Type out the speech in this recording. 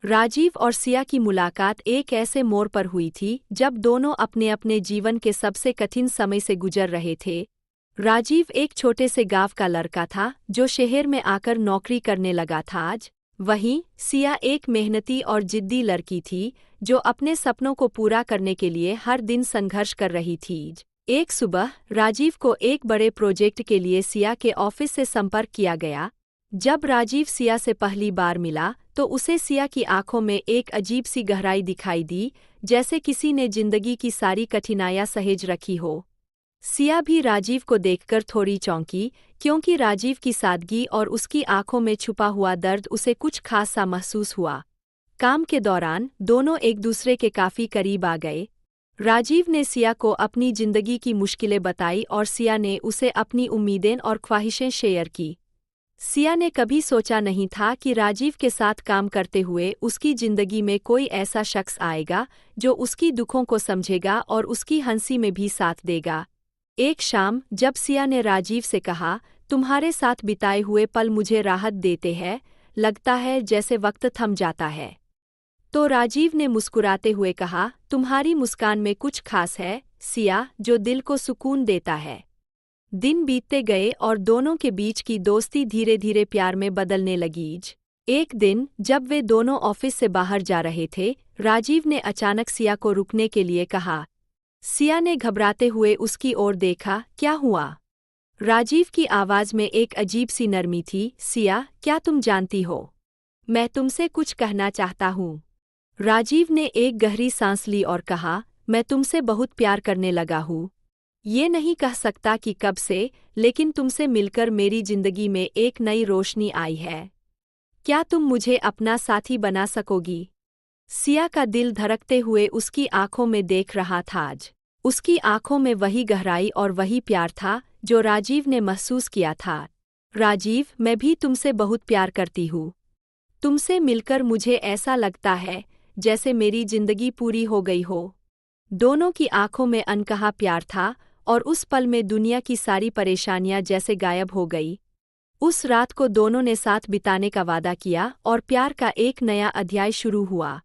राजीव और सिया की मुलाकात एक ऐसे मोड़ पर हुई थी जब दोनों अपने अपने जीवन के सबसे कठिन समय से गुजर रहे थे। राजीव एक छोटे से गांव का लड़का था जो शहर में आकर नौकरी करने लगा था आज। वहीं सिया एक मेहनती और जिद्दी लड़की थी जो अपने सपनों को पूरा करने के लिए हर दिन संघर्ष कर रही थी। एक सुबह राजीव को एक बड़े प्रोजेक्ट के लिए सिया के ऑफिस से संपर्क किया गया। जब राजीव सिया से पहली बार मिला तो उसे सिया की आंखों में एक अजीब सी गहराई दिखाई दी, जैसे किसी ने जिंदगी की सारी कठिनाइयां सहेज रखी हो। सिया भी राजीव को देखकर थोड़ी चौंकी, क्योंकि राजीव की सादगी और उसकी आंखों में छुपा हुआ दर्द उसे कुछ खास सा महसूस हुआ। काम के दौरान दोनों एक दूसरे के काफी करीब आ गए। राजीव ने सिया को अपनी जिंदगी की मुश्किलें बताई और सिया ने उसे अपनी उम्मीदें और ख्वाहिशें शेयर की। सिया ने कभी सोचा नहीं था कि राजीव के साथ काम करते हुए उसकी जिंदगी में कोई ऐसा शख्स आएगा जो उसकी दुखों को समझेगा और उसकी हंसी में भी साथ देगा। एक शाम जब सिया ने राजीव से कहा, तुम्हारे साथ बिताए हुए पल मुझे राहत देते हैं, लगता है जैसे वक्त थम जाता है। तो राजीव ने मुस्कुराते हुए कहा, तुम्हारी मुस्कान में कुछ खास है सिया, जो दिल को सुकून देता है। दिन बीतते गए और दोनों के बीच की दोस्ती धीरे धीरे प्यार में बदलने लगी। एक दिन जब वे दोनों ऑफिस से बाहर जा रहे थे, राजीव ने अचानक सिया को रुकने के लिए कहा। सिया ने घबराते हुए उसकी ओर देखा, क्या हुआ? राजीव की आवाज में एक अजीब सी नरमी थी, सिया, क्या तुम जानती हो, मैं तुमसे कुछ कहना चाहता हूँ। राजीव ने एक गहरी सांस ली और कहा, मैं तुमसे बहुत प्यार करने लगा हूँ। ये नहीं कह सकता कि कब से, लेकिन तुमसे मिलकर मेरी जिंदगी में एक नई रोशनी आई है। क्या तुम मुझे अपना साथी बना सकोगी? सिया का दिल धड़कते हुए उसकी आंखों में देख रहा था। आज उसकी आंखों में वही गहराई और वही प्यार था जो राजीव ने महसूस किया था। राजीव, मैं भी तुमसे बहुत प्यार करती हूँ। तुमसे मिलकर मुझे ऐसा लगता है जैसे मेरी जिंदगी पूरी हो गई हो। दोनों की आंखों में अनकहा प्यार था और उस पल में दुनिया की सारी परेशानियां जैसे गायब हो गई। उस रात को दोनों ने साथ बिताने का वादा किया और प्यार का एक नया अध्याय शुरू हुआ।